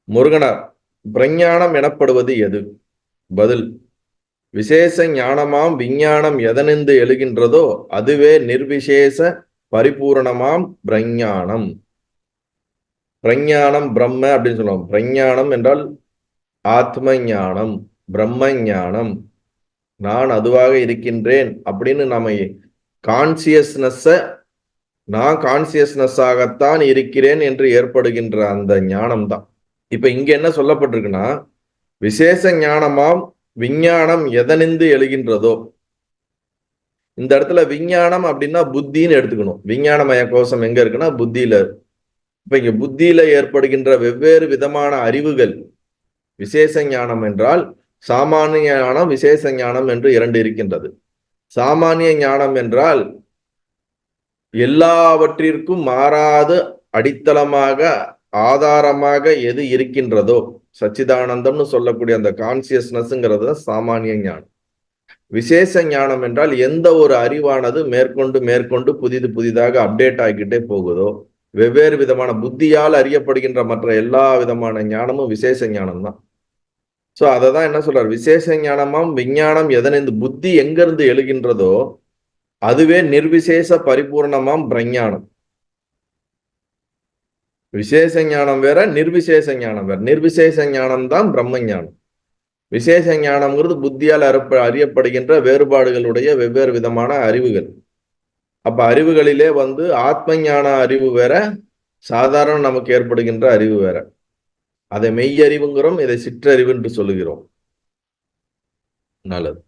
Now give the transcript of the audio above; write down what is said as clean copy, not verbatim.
முருகனார், பிரஞானம் எனப்படுவது எது? பதில்: விசேஷ ஞானமாம் விஞ்ஞானம் எதனின்று எழுகின்றதோ அதுவே நிர்விசேஷ பரிபூரணமாம் பிரஞானம். பிரஞானம் பிரம்ம அப்படின்னு சொல்லுவோம். பிரஞானம் என்றால் ஆத்ம ஞானம், பிரம்ம ஞானம், நான் அதுவாக இருக்கின்றேன் அப்படின்னு நம்ம கான்சியஸ்னஸ், நான் கான்சியஸ்னஸ் ஆகத்தான் இருக்கிறேன் என்று ஏற்படுகின்ற அந்த ஞானம் தான். இப்ப இங்க என்ன சொல்லப்பட்டிருக்குன்னா, விசேஷ ஞானமாம் விஞ்ஞானம் எதனின்று எழுகின்றதோ, இந்த இடத்துல விஞ்ஞானம் அப்படின்னா புத்தின்னு எடுத்துக்கணும். விஞ்ஞானமய கோஷம் எங்க இருக்குன்னா புத்தியில. இப்ப இங்க புத்தியில ஏற்படுகின்ற வெவ்வேறு விதமான அறிவுகள். விசேஷ ஞானம் என்றால் சாமானிய ஞானம், விசேஷ ஞானம் என்று இரண்டு இருக்கின்றது. சாமானிய ஞானம் என்றால் எல்லாவற்றிற்கும் மாறாது அடித்தளமாக ஆதாரமாக எது இருக்கின்றதோ, சச்சிதானந்தம்னு சொல்லக்கூடிய அந்த கான்சியஸ்னஸ்ங்கிறது சாமானிய ஞானம். விசேஷ ஞானம் என்றால் எந்த ஒரு அறிவானது மேற்கொண்டு மேற்கொண்டு புதிதாக அப்டேட் ஆகிக்கிட்டே போகுதோ, வெவ்வேறு விதமான புத்தியால் அறியப்படுகின்ற மற்ற எல்லா விதமான ஞானமும் விசேஷ ஞானம் தான். சோ அததான் என்ன சொல்றாரு, விசேஷ ஞானமாம் விஞ்ஞானம் எதனிருந்து புத்தி எங்கிருந்து எழுகின்றதோ அதுவே நிர்விசேஷ பரிபூர்ணமாம் பிரஞானம். விசேஷ ஞானம் வேற, நிர்விசேஷ ஞானம் வேற. நிர்விசேஷ ஞானம் தான் பிரம்ம ஞானம். விசேஷ ஞானம்ங்கிறது புத்தியால் அறியப்படுகின்ற வேறுபாடுகளுடைய வெவ்வேறு விதமான அறிவுகள். அப்ப அறிவுகளிலே ஆத்ம ஞான அறிவு வேற, சாதாரண நமக்கு ஏற்படுகின்ற அறிவு வேற. அதை மெய்யறிவுங்கிறோம், இதை சிற்றறிவு என்று சொல்லுகிறோம். நல்லது.